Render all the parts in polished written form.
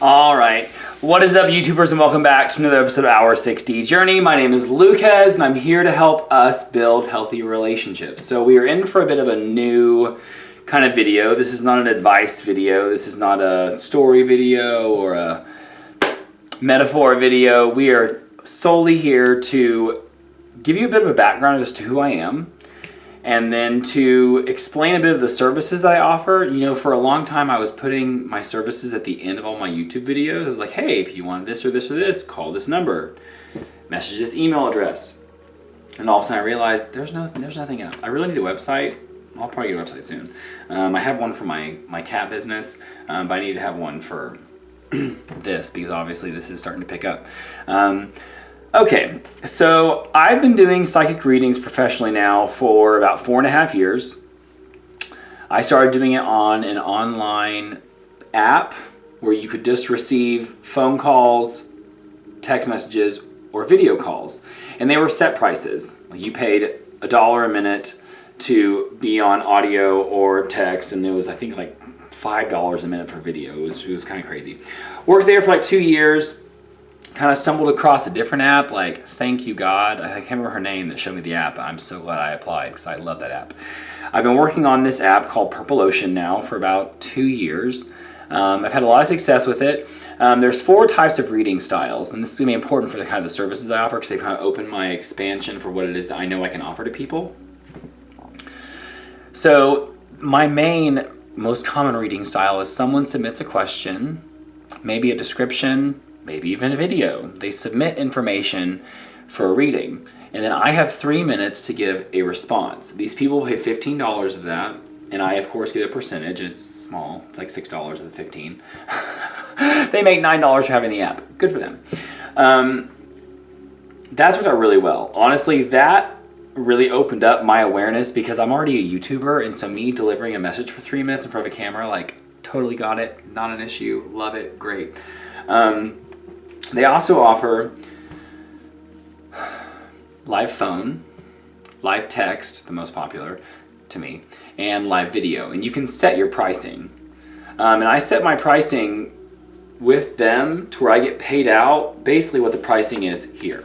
All right. What is up, YouTubers, and welcome back to another episode of Our 6D Journey. My name is Lucas, and I'm here to help us build healthy relationships. So we are in for a bit of a new kind of video. This is not an advice video. This is not a story video or a metaphor video. We are solely here to give you a bit of a background as to who I am, and then to explain a bit of the services that I offer. You know, for a long time I was putting my services at the end of all my YouTube videos. I was like, hey, if you want this or this or this, call this number, message this email address. And all of a sudden I realized there's nothing else. I really need a website. I'll probably get a website soon. I have one for my cat business, but I need to have one for this, because obviously this is starting to pick up. Okay, so I've been doing psychic readings professionally now for about 4.5 years. I started doing it on an online app where you could just receive phone calls, text messages, or video calls. And they were set prices. You paid $1 a minute to be on audio or text, and it was, I think, like $5 a minute for video. It was kind of crazy. Worked there for like 2 years. Kind of stumbled across a different app, like Thank You God. I can't remember her name that showed me the app. I'm so glad I applied because I love that app. I've been working on this app called Purple Ocean now for about 2 years. I've had a lot of success with it. There's 4 types of reading styles, and this is going to be important for the kind of the services I offer because they kind of open my expansion for what it is that I know I can offer to people. So my main, most common reading style is someone submits a question, maybe a description, maybe even a video. They submit information for a reading, and then I have 3 minutes to give a response. These people pay $15 of that, and I of course get a percentage, and it's small. It's like $6 of the 15. They make $9 for having the app. Good for them. That's worked out really well. Honestly, that really opened up my awareness because I'm already a YouTuber, and so me delivering a message for 3 minutes in front of a camera, like, totally got it, not an issue, love it, great. They also offer live phone, live text, the most popular to me, and live video. And you can set your pricing. And I set my pricing with them to where I get paid out basically what the pricing is here.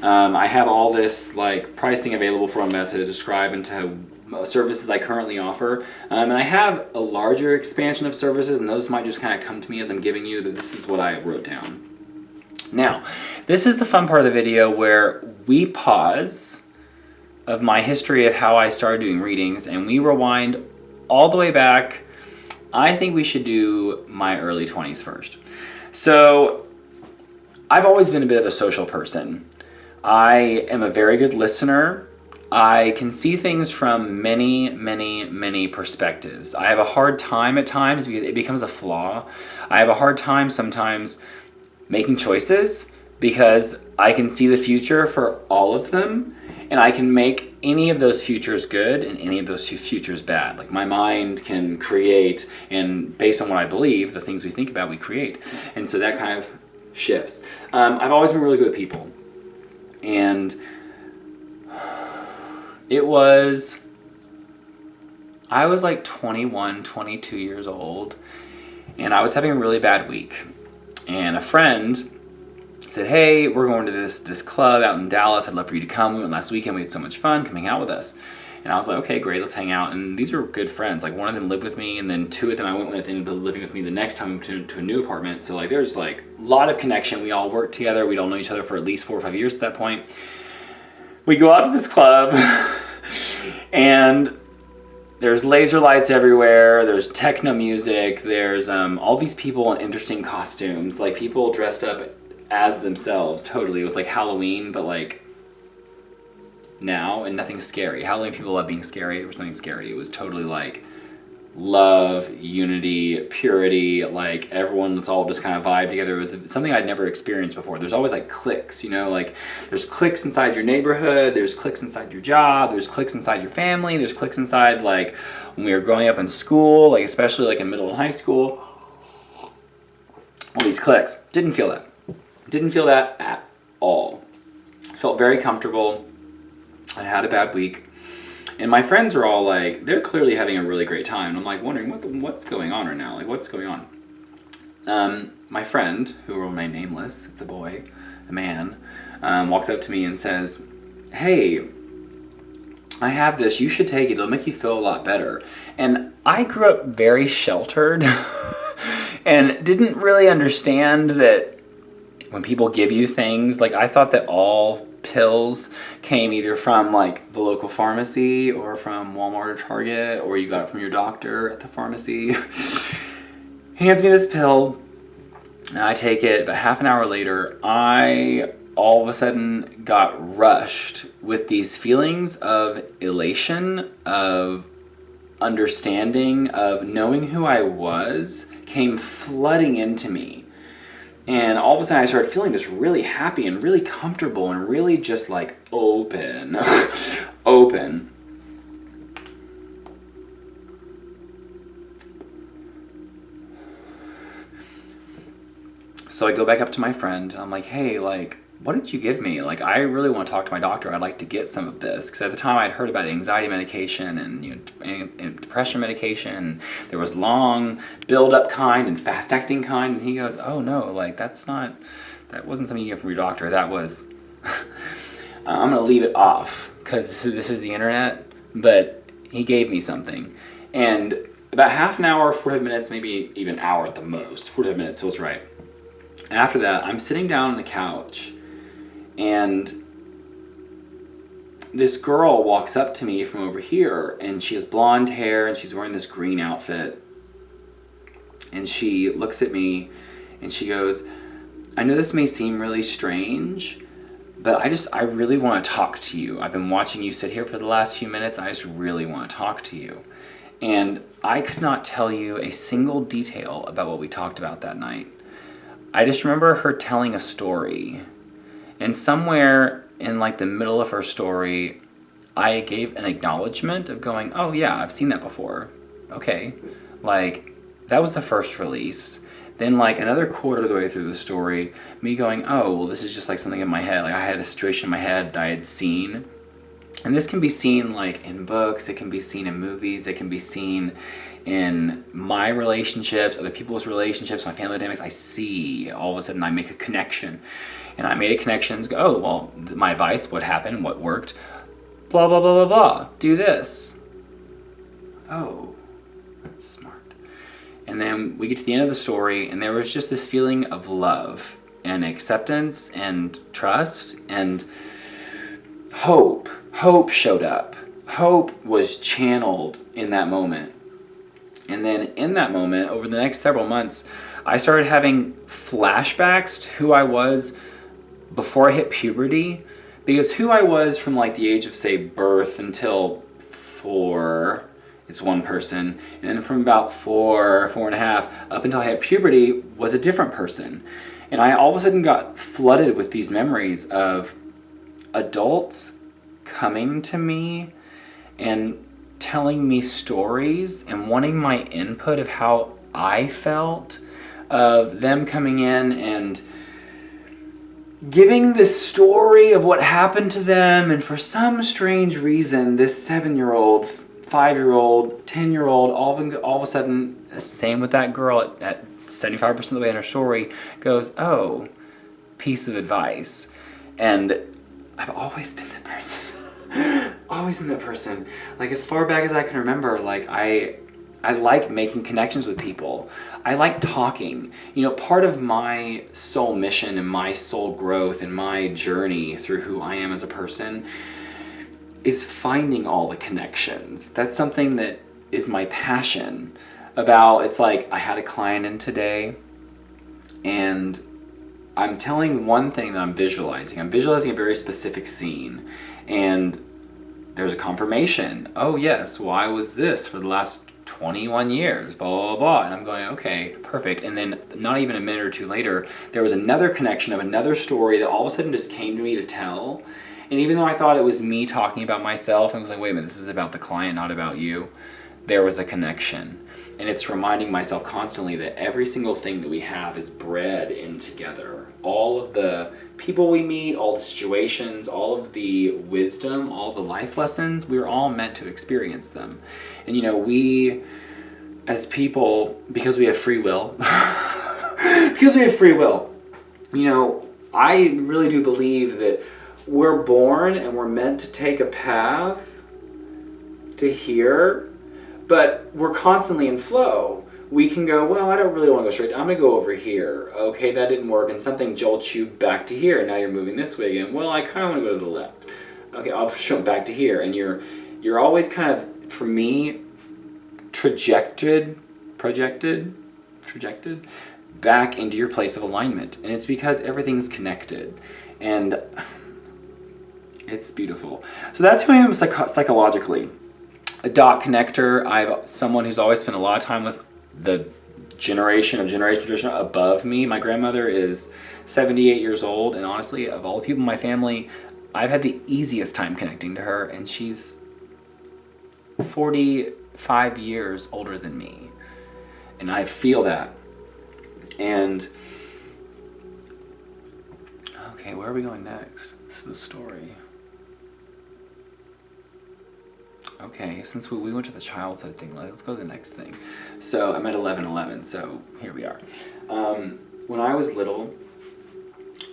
I have all this like pricing available for them to describe into services I currently offer. And I have a larger expansion of services, and those might just kind of come to me as I'm giving you, but this is what I wrote down. Now, this is the fun part of the video where we pause of my history of how I started doing readings, and we rewind all the way back. I think we should do my early 20s first. So, I've always been a bit of a social person. I am a very good listener. I can see things from many perspectives. I have a hard time at times because it becomes a flaw. I have a hard time sometimes making choices because I can see the future for all of them, and I can make any of those futures good and any of those futures bad. Like, my mind can create, and based on what I believe, the things we think about, we create. And so that kind of shifts. I've always been really good with people. And I was like 21, 22 years old, and I was having a really bad week. And a friend said, hey, we're going to this club out in Dallas. I'd love for you to come. We went last weekend. We had so much fun. Come hang out with us. And I was like, okay, great, let's hang out. And these are good friends. Like, one of them lived with me, and then 2 of them I went with ended up living with me the next time we moved to a new apartment. So like, there's like a lot of connection. We all work together. We'd all know each other for at least 4 or 5 years at that point. We go out to this club, and there's laser lights everywhere, there's techno music, there's all these people in interesting costumes, like people dressed up as themselves, totally. It was like Halloween, but like now, and nothing scary. Halloween people love being scary. There was nothing scary. It was totally like love, unity, purity, like everyone, let's all just kind of vibe together. It was something I'd never experienced before. There's always like cliques, you know, like there's cliques inside your neighborhood, there's cliques inside your job, there's cliques inside your family, there's cliques inside like when we were growing up in school, like especially like in middle and high school. All these cliques. Didn't feel that. Didn't feel that at all. Felt very comfortable. I had a bad week. And my friends are all like, they're clearly having a really great time. And I'm like wondering what's going on right now? Like, what's going on? My friend, who will remain nameless, it's a boy, a man, walks up to me and says, "Hey, I have this, you should take it, it'll make you feel a lot better." And I grew up very sheltered and didn't really understand that when people give you things, like I thought that all pills came either from like the local pharmacy or from Walmart or Target, or you got it from your doctor at the pharmacy. He hands me this pill and I take it, but half an hour later, I all of a sudden got rushed with these feelings of elation, of understanding, of knowing who I was, came flooding into me. And all of a sudden I started feeling just really happy and really comfortable and really just like open. Open. So I go back up to my friend and I'm like, "Hey, like, what did you give me? Like, I really want to talk to my doctor. I'd like to get some of this." Because at the time I'd heard about anxiety medication and, and depression medication. There was long build-up kind and fast-acting kind. And he goes, "Oh no, like that wasn't something you get from your doctor. That was, I'm gonna leave it off because this is the internet." But he gave me something, and about half an hour, 45 minutes, maybe even an hour at the most. 45 minutes feels right. After that, I'm sitting down on the couch, and this girl walks up to me from over here, and she has blonde hair, and she's wearing this green outfit. And she looks at me, and she goes, "I know this may seem really strange, but I really want to talk to you. I've been watching you sit here for the last few minutes. I just really want to talk to you." And I could not tell you a single detail about what we talked about that night. I just remember her telling a story, and somewhere in like the middle of her story, I gave an acknowledgement of going, "Oh yeah, I've seen that before. Okay." Like, that was the first release. Then like another quarter of the way through the story, me going, "Oh, well, this is just like something in my head." Like I had a situation in my head that I had seen. And this can be seen like in books, it can be seen in movies, it can be seen in my relationships, other people's relationships, my family dynamics. I see, all of a sudden I make a connection. And I made a connection and go, "Oh, well, my advice, what happened, what worked, blah, blah, blah, blah, blah, do this." Oh, that's smart. And then we get to the end of the story, and there was just this feeling of love and acceptance and trust and hope. Hope showed up. Hope was channeled in that moment. And then in that moment, over the next several months, I started having flashbacks to who I was before I hit puberty. Because who I was from like the age of, say, birth until 4 is one person. And then from about 4, 4.5, up until I hit puberty was a different person. And I all of a sudden got flooded with these memories of adults coming to me and telling me stories and wanting my input of how I felt, of them coming in and giving this story of what happened to them. And for some strange reason, this 7-year-old, 5-year-old, 10-year-old, all of a sudden, same with that girl at 75% of the way in her story, goes, "Oh, piece of advice." And I've always been that person. Always been that person. Like, as far back as I can remember, like, I like making connections with people. I like talking. You know, part of my soul mission and my soul growth and my journey through who I am as a person is finding all the connections. That's something that is my passion about. It's like, I had a client in today, and I'm telling one thing that I'm visualizing. I'm visualizing a very specific scene, and there's a confirmation. "Oh yes, well, I was this for the last 21 years, blah, blah, blah." And I'm going, okay, perfect. And then not even a minute or two later, there was another connection of another story that all of a sudden just came to me to tell. And even though I thought it was me talking about myself, I was like, wait a minute, this is about the client, not about you. There was a connection. And it's reminding myself constantly that every single thing that we have is bred in together. All of the people we meet, all the situations, all of the wisdom, all the life lessons, we're all meant to experience them. And you know, we as people, because we have free will, Because we have free will. You know, I really do believe that we're born and we're meant to take a path to here, but we're constantly in flow. We can go, well, I don't really want to go straight. I'm going to go over here. Okay, that didn't work, and something jolts you back to here, and now you're moving this way again. Well, I kind of want to go to the left. Okay, I'll jump back to here, and you're always kind of, for me, projected back into your place of alignment, and it's because everything's connected, and it's beautiful. So that's who I am psychologically. A dot connector. I'm someone who's always spent a lot of time with the generation above me. My grandmother is 78 years old, and honestly, of all the people in my family, I've had the easiest time connecting to her, and she's 45 years older than me, and I feel that. And okay, where are we going next? This is the story. Okay, since we went to the childhood thing, let's go to the next thing. So I'm at 11:11, so here we are. When I was little,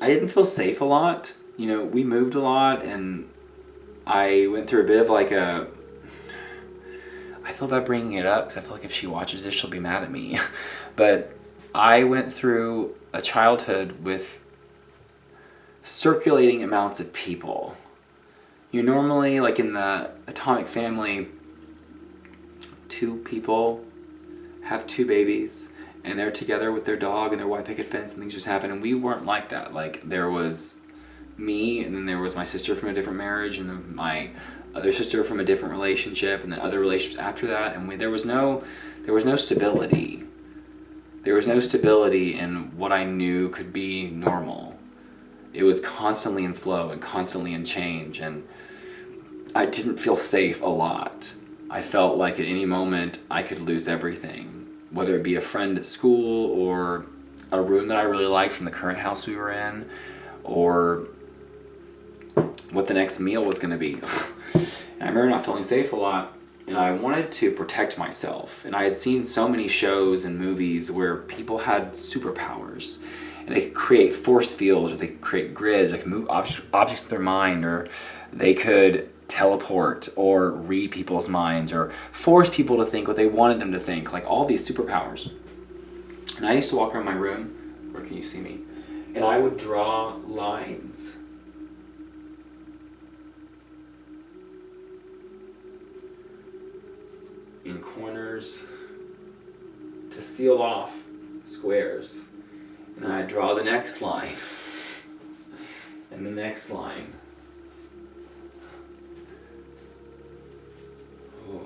I didn't feel safe a lot. You know, we moved a lot, and I went through a bit of like I feel bad bringing it up because I feel like if she watches this, she'll be mad at me. But I went through a childhood with circulating amounts of people. You normally, like in the atomic family, 2 people have 2 babies, and they're together with their dog and their white picket fence, and things just happen. And we weren't like that. Like, there was me, and then there was my sister from a different marriage, and then my other sister from a different relationship, and then other relationships after that. And there was no stability. There was no stability in what I knew could be normal. It was constantly in flow and constantly in change, and I didn't feel safe a lot. I felt like at any moment I could lose everything, whether it be a friend at school or a room that I really liked from the current house we were in, or what the next meal was going to be. And I remember not feeling safe a lot, and I wanted to protect myself. And I had seen so many shows and movies where people had superpowers, and they could create force fields, or they could create grids, they could move objects with their mind, or they could teleport or read people's minds or force people to think what they wanted them to think, like all these superpowers. And I used to walk around my room, where can you see me? And I would draw lines. In corners to seal off squares. And then I'd draw the next line. And the next line. Oh.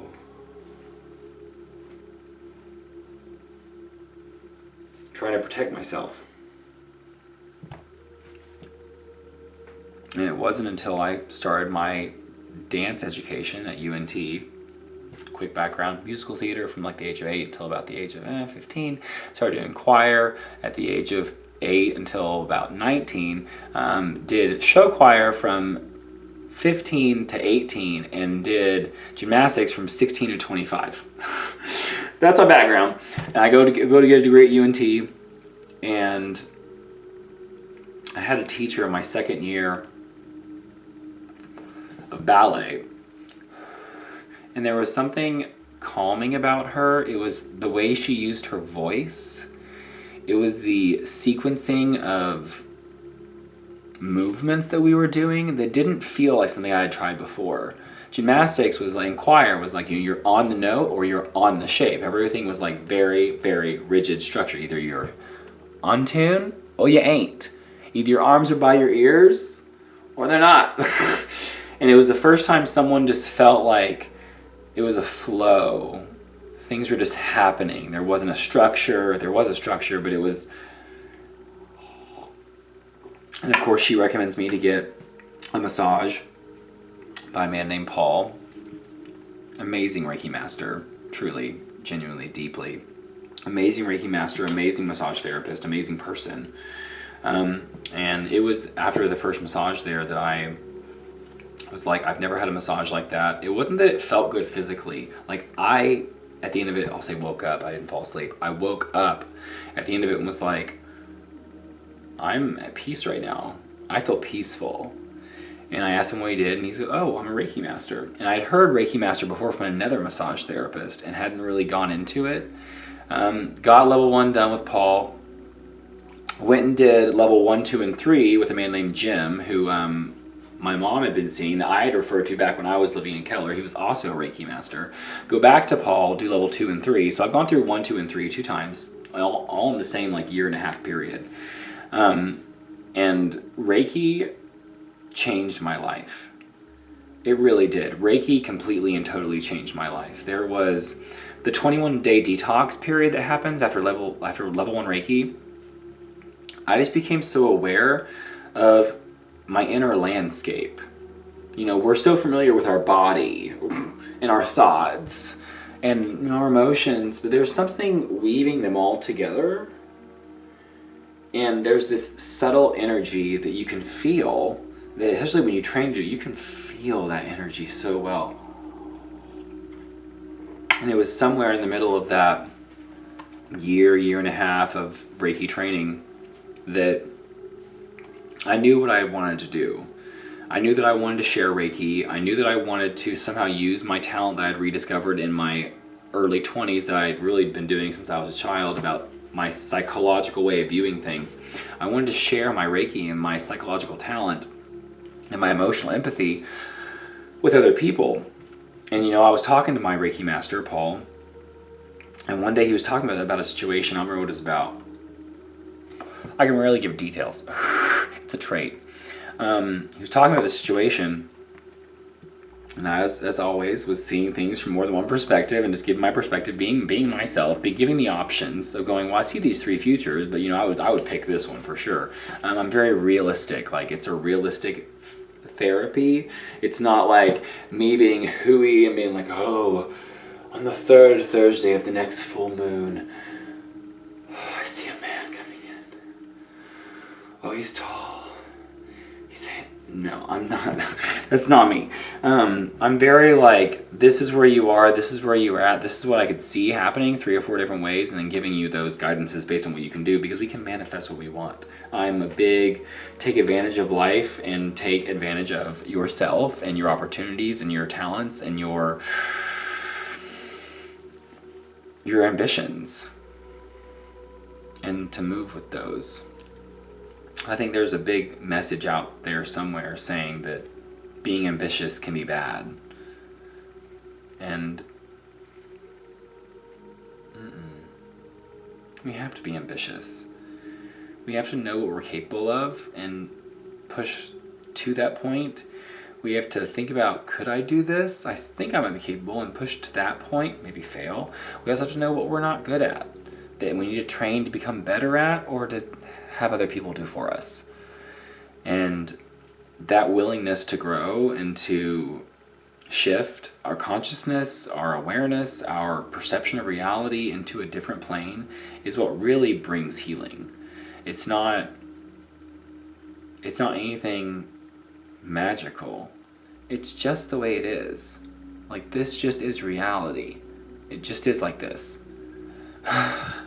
Trying to protect myself. And it wasn't until I started my dance education at UNT, quick background, musical theater from like the age of 8 until about the age of 15. Started doing choir at the age of 8 until about 19. Did show choir from 15 to 18 and did gymnastics from 16 to 25. That's my background. And I go to get a degree at UNT, and I had a teacher in my second year of ballet, and there was something calming about her. It was the way she used her voice. It was the sequencing of movements that we were doing that didn't feel like something I had tried before. Gymnastics was like, in choir was like you're on the note or you're on the shape. Everything was like very, very rigid structure. Either you're on tune or you ain't. Either your arms are by your ears or they're not. And it was the first time someone just felt like it was a flow. Things were just happening. There wasn't a structure. There was a structure, but it was... And of course, she recommends me to get a massage by a man named Paul. Amazing Reiki master. Truly, genuinely, deeply. Amazing Reiki master, amazing massage therapist, amazing person. And it was after the first massage there that I was like, I've never had a massage like that. It wasn't that it felt good physically. Like at the end of it, I'll say woke up. I didn't fall asleep. I woke up at the end of it and was like, I'm at peace right now. I feel peaceful. And I asked him what he did, and he's like, oh, I'm a Reiki master. And I'd heard Reiki master before from another massage therapist and hadn't really gone into it. Got level 1 done with Paul. Went and did level 1, 2, and 3 with a man named Jim, who my mom had been seeing, that I had referred to back when I was living in Keller. He was also a Reiki master. Go back to Paul, do level 2 and 3. So I've gone through 1, 2, and 3 2 times, all in the same year and a half period. And Reiki changed my life. It really did. Reiki completely and totally changed my life. There was the 21-day detox period that happens after level 1 Reiki. I just became so aware of my inner landscape. We're so familiar with our body and our thoughts and our emotions, but there's something weaving them all together. And there's this subtle energy that you can feel, that especially when you train to, you can feel that energy so well. And it was somewhere in the middle of that year and a half of Reiki training that I knew what I wanted to do. I knew that I wanted to share Reiki. I knew that I wanted to somehow use my talent that I'd rediscovered in my early 20s that I'd really been doing since I was a child, about my psychological way of viewing things. I wanted to share my Reiki and my psychological talent and my emotional empathy with other people. And I was talking to my Reiki master, Paul, and one day he was talking about a situation. I don't remember what it was about. I can rarely give details. It's a trait. He was talking about the situation, and I, as always, was seeing things from more than one perspective and just giving my perspective, being myself, giving the options of going, well, I see these 3 futures, but I would pick this one for sure. I'm very realistic. It's a realistic therapy. It's not like me being hooey and being like, oh, on the 3rd Thursday of the next full moon, I see a man coming in. Oh, he's tall. No, I'm not. That's not me. I'm very this is where you are, this is where you are at, this is what I could see happening 3 or 4 different ways, and then giving you those guidances based on what you can do, because we can manifest what we want. I'm a big take advantage of life and take advantage of yourself and your opportunities and your talents and your ambitions, and to move with those. I think there's a big message out there somewhere saying that being ambitious can be bad. And we have to be ambitious. We have to know what we're capable of and push to that point. We have to think about, could I do this? I think I might be capable, and push to that point, maybe fail. We also have to know what we're not good at, that we need to train to become better at, or to have other people do for us. And that willingness to grow and to shift our consciousness, our awareness, our perception of reality into a different plane is what really brings healing. It's not anything magical. It's just the way it is. This just is reality. It just is like this. I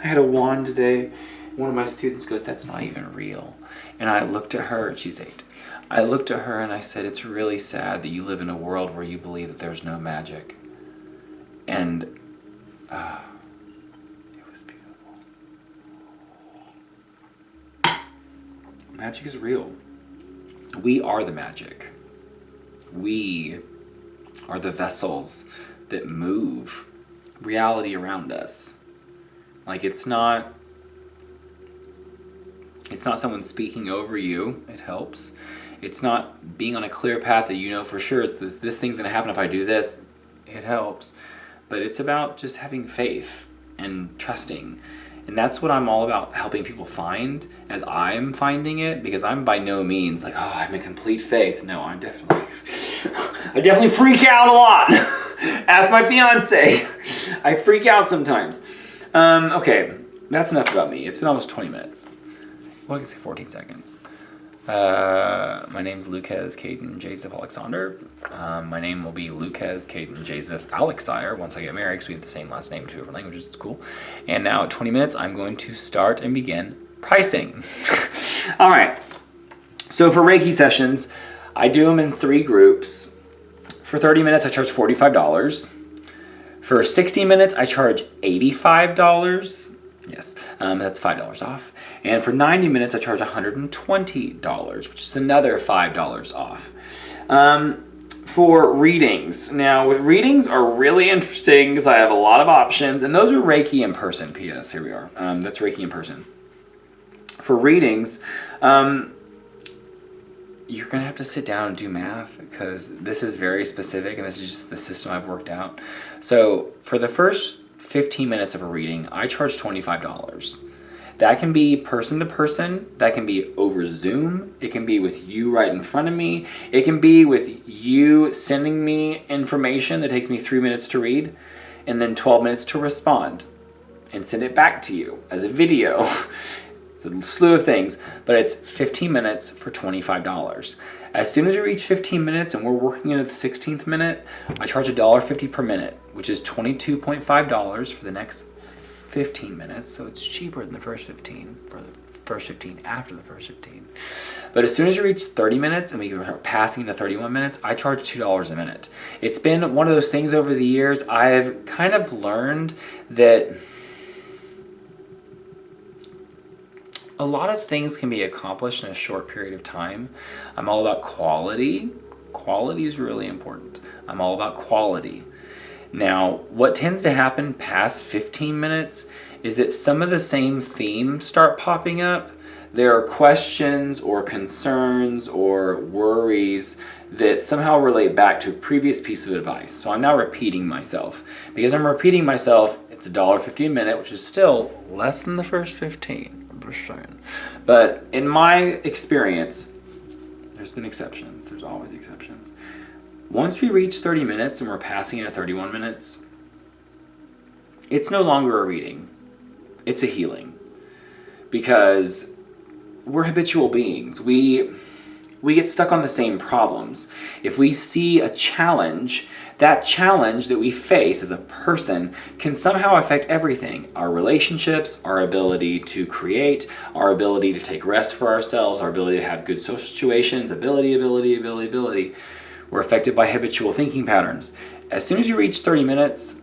had a wand today. One of my students goes, that's not even real. And I looked at her, and she's 8. I looked at her and I said, it's really sad that you live in a world where you believe that there's no magic. And it was beautiful. Magic is real. We are the magic. We are the vessels that move reality around us. It's not someone speaking over you. It helps. It's not being on a clear path that you know for sure is that this thing's going to happen if I do this. It helps. But it's about just having faith and trusting. And that's what I'm all about helping people find as I'm finding it, because I'm by no means I'm in complete faith. No, I definitely freak out a lot. Ask my fiance. I freak out sometimes. Okay, that's enough about me. It's been almost 20 minutes. Well, I can say 14 seconds. My name's Lucas Caden Joseph Alexander. My name will be Lucas Caden Joseph Alexire once I get married, because we have the same last name, 2 different languages. It's cool. And now at 20 minutes, I'm going to start and begin Pricing. All right. So for Reiki sessions, I do them in 3 groups. For 30 minutes, I charge $45. For 60 minutes, I charge $85. Yes, that's $5 off. And for 90 minutes, I charge $120, which is another $5 off. For readings. Now, readings are really interesting because I have a lot of options, and those are Reiki in person. P.S. Here we are. That's Reiki in person. For readings, you're going to have to sit down and do math because this is very specific and this is just the system I've worked out. So for the first 15 minutes of a reading, I charge $25. That can be person to person. That can be over Zoom. It can be with you right in front of me. It can be with you sending me information that takes me 3 minutes to read and then 12 minutes to respond and send it back to you as a video. It's a slew of things, but it's 15 minutes for $25. As soon as we reach 15 minutes and we're working into the 16th minute, I charge $1.50 per minute, which is $22.5 for the next 15 minutes. So it's cheaper than the first 15, or the first 15 after the first 15. But as soon as you reach 30 minutes and we are passing into 31 minutes, I charge $2 a minute. It's been one of those things over the years. I've kind of learned that a lot of things can be accomplished in a short period of time. I'm all about quality. Quality is really important. I'm all about quality. Now, what tends to happen past 15 minutes is that some of the same themes start popping up. There are questions or concerns or worries that somehow relate back to a previous piece of advice. So I'm now repeating myself. Because I'm repeating myself, it's $1.50 a minute, which is still less than the first 15. But in my experience, there's been exceptions. There's always exceptions. Once we reach 30 minutes and we're passing into 31 minutes, it's no longer a reading. It's a healing. Because we're habitual beings. We get stuck on the same problems. If we see a challenge, that challenge that we face as a person can somehow affect everything. Our relationships, our ability to create, our ability to take rest for ourselves, our ability to have good social situations, ability. We're affected by habitual thinking patterns. As soon as you reach 30 minutes,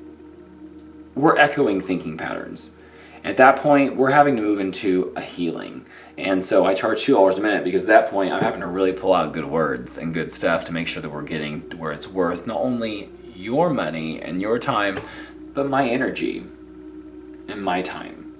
we're echoing thinking patterns. At that point, we're having to move into a healing. And so I charge $2 a minute because at that point, I'm having to really pull out good words and good stuff to make sure that we're getting to where it's worth not only your money and your time, but my energy and my time.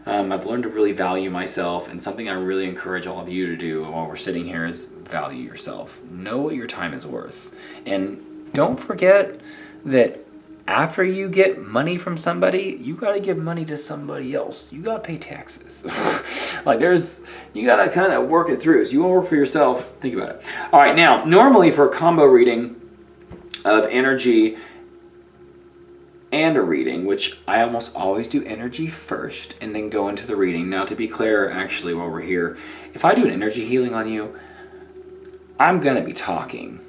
I've learned to really value myself, and something I really encourage all of you to do while we're sitting here is value yourself. Know what your time is worth. And don't forget that after you get money from somebody, you got to give money to somebody else. You got to pay taxes. You got to kind of work it through. So you want to work for yourself, think about it. All right, now, normally for a combo reading of energy and a reading, which I almost always do energy first and then go into the reading. Now, to be clear, actually, while we're here, if I do an energy healing on you, I'm going to be talking.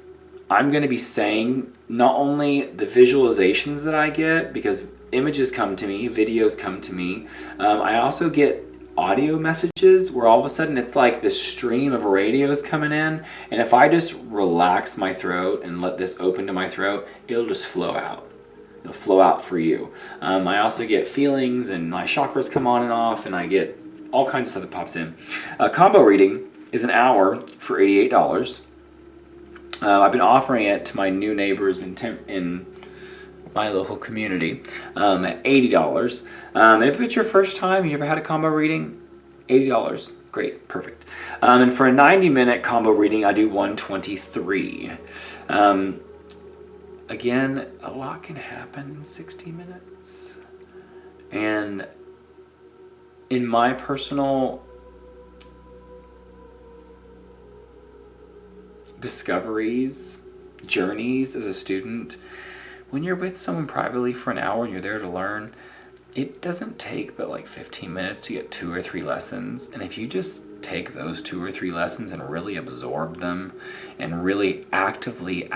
I'm going to be saying not only the visualizations that I get, because images come to me, videos come to me. I also get audio messages where all of a sudden it's like this stream of radios coming in. And if I just relax my throat and let this open to my throat, it'll just flow out. It'll flow out for you. I also get feelings and my chakras come on and off, and I get all kinds of stuff that pops in. A combo reading is an hour for $88. I've been offering it to my new neighbors in my local community at $80. And if it's your first time, you never had a combo reading, $80. Great, perfect. And for a 90-minute combo reading, I do $123. Again, a lot can happen in 60 minutes. And in my personal discoveries, journeys as a student, when you're with someone privately for an hour and you're there to learn, it doesn't take but like 15 minutes to get 2 or 3 lessons. And if you just take those 2 or 3 lessons and really absorb them and really actively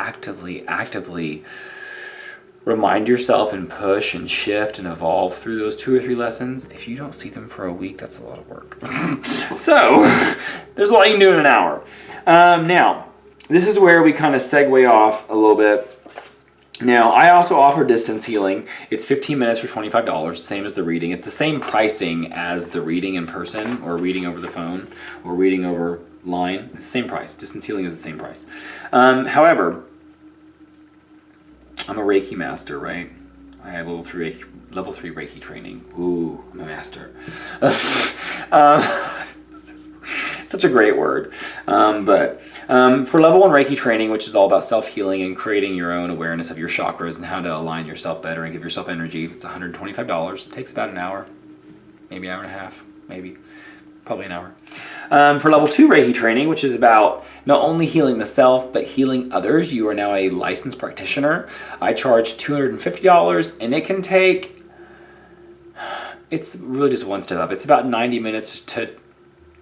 remind yourself and push and shift and evolve through those 2 or 3 lessons. If you don't see them for a week, that's a lot of work. So there's a lot you can do in an hour. Now, this is where we kind of segue off a little bit. Now, I also offer distance healing. It's 15 minutes for $25, same as the reading. It's the same pricing as the reading in person or reading over the phone or reading over line. It's the same price. Distance healing is the same price. However, I'm a Reiki master, right? I have level 3 Reiki training. Ooh, I'm a master. Such a great word. But for level 1 Reiki training, which is all about self-healing and creating your own awareness of your chakras and how to align yourself better and give yourself energy, it's $125. It takes about an hour, maybe an hour and a half, maybe. Probably an hour. For level 2 Reiki training, which is about not only healing the self, but healing others, you are now a licensed practitioner. I charge $250, and it can take, it's really just one step up. It's about 90 minutes to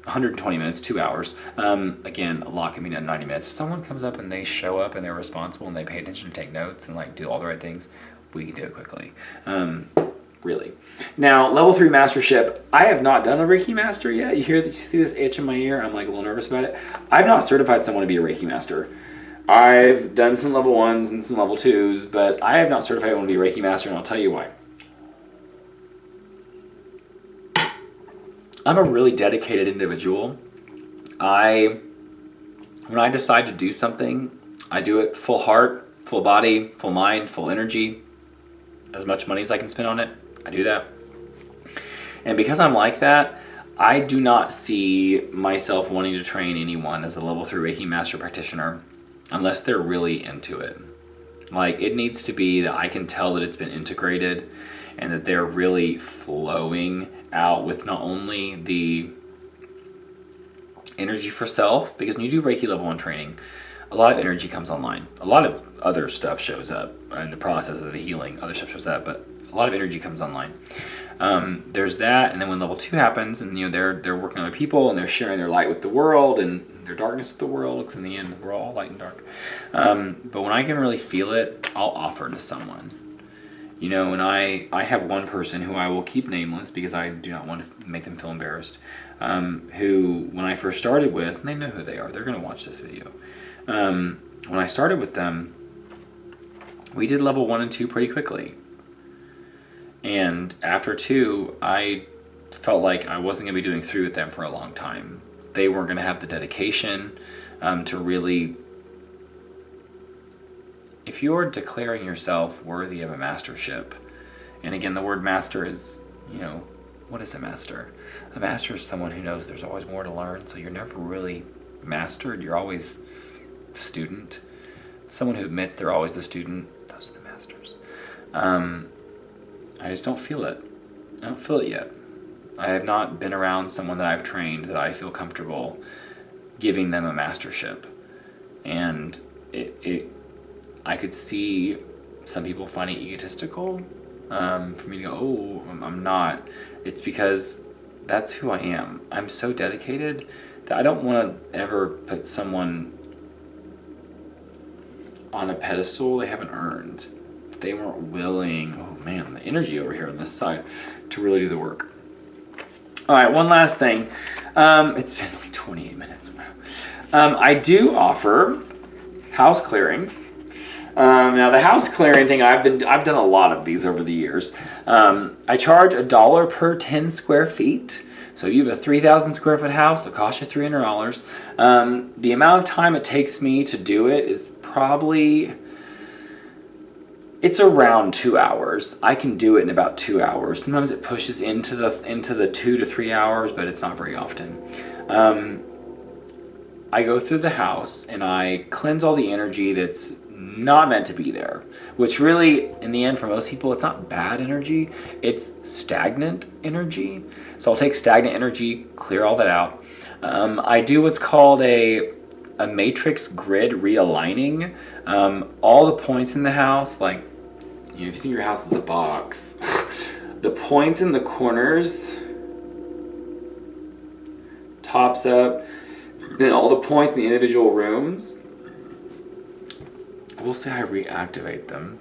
120 minutes, 2 hours. Again, a lot can be done in 90 minutes. If someone comes up and they show up and they're responsible and they pay attention and take notes and like do all the right things, we can do it quickly. Really. Now, level 3 mastership. I have not done a Reiki master yet. You see this itch in my ear? I'm like a little nervous about it. I've not certified someone to be a Reiki master. I've done some level 1s and some level 2s, but I have not certified anyone to be a Reiki master, and I'll tell you why. I'm a really dedicated individual. When I decide to do something, I do it full heart, full body, full mind, full energy. As much money as I can spend on it, I do that. And because I'm like that, I do not see myself wanting to train anyone as a level 3 Reiki master practitioner unless they're really into it. Like, it needs to be that I can tell that it's been integrated and that they're really flowing out with not only the energy for self, because when you do Reiki level 1 training, a lot of energy comes online. A lot of other stuff shows up in the process of the healing. Other stuff shows up, but a lot of energy comes online. There's that, and then when level 2 happens, and they're working on other people, and they're sharing their light with the world and their darkness with the world, because in the end we're all light and dark. But when I can really feel it, I'll offer to someone. And I have one person who I will keep nameless because I do not want to make them feel embarrassed. Who, when I first started with, and they know who they are. They're going to watch this video. When I started with them, we did level 1 and 2 pretty quickly. And after 2, I felt like I wasn't going to be doing 3 with them for a long time. They weren't going to have the dedication to really... If you're declaring yourself worthy of a mastership, and again, the word master is, what is a master? A master is someone who knows there's always more to learn, so you're never really mastered. You're always the student. Someone who admits they're always the student, those are the masters. I just don't feel it. I don't feel it yet. I have not been around someone that I've trained that I feel comfortable giving them a mastership. And I could see some people finding it egotistical for me to go, oh, I'm not. It's because that's who I am. I'm so dedicated that I don't want to ever put someone on a pedestal they haven't earned. They weren't willing, oh man, the energy over here on this side, to really do the work. All right, one last thing. It's been like 28 minutes. I do offer house clearings. Now the house clearing thing, I've done a lot of these over the years. I charge $1 per 10 square feet. So if you have a 3,000 square foot house, it'll cost you $300. The amount of time it takes me to do it is probably, it's around 2 hours. I can do it in about 2 hours. Sometimes it pushes into the 2 to 3 hours, but it's not very often. I go through the house and I cleanse all the energy that's not meant to be there, which really, in the end, for most people, it's not bad energy, it's stagnant energy. So I'll take stagnant energy, clear all that out. I do what's called a matrix grid realigning. All the points in the house, like, if you think your house is a box, the points in the corners, tops up, then all the points in the individual rooms, we'll say I reactivate them.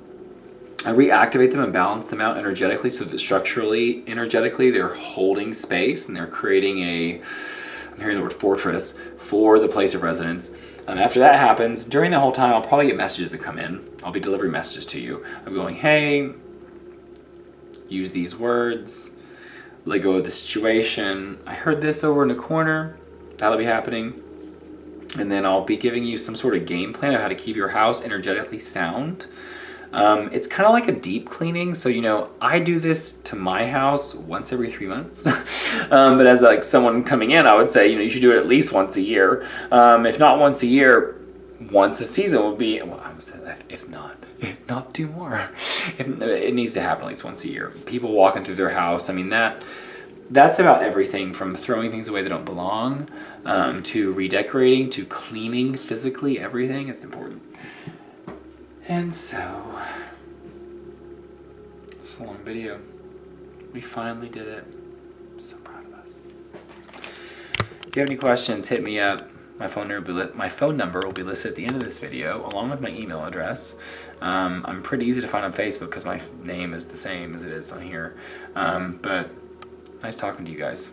I reactivate them and balance them out energetically so that structurally, energetically, they're holding space and they're creating I'm hearing the word fortress for the place of residence. After that happens, during the whole time, I'll probably get messages that come in. I'll be delivering messages to you. I'm going, hey, use these words, let go of the situation. I heard this over in the corner. That'll be happening. And then I'll be giving you some sort of game plan of how to keep your house energetically sound. It's kind of like a deep cleaning. So, I do this to my house once every 3 months. But as like someone coming in, I would say, you should do it at least once a year. If not once a year, once a season would be, well, I would say if not do more. It needs to happen at least once a year. People walking through their house. I mean, that's about everything from throwing things away that don't belong, to redecorating, to cleaning physically everything. It's important. And so, it's a long video. We finally did it. I'm so proud of us. If you have any questions, hit me up. My phone number will be listed at the end of this video, along with my email address. I'm pretty easy to find on Facebook because my name is the same as it is on here. But nice talking to you guys.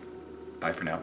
Bye for now.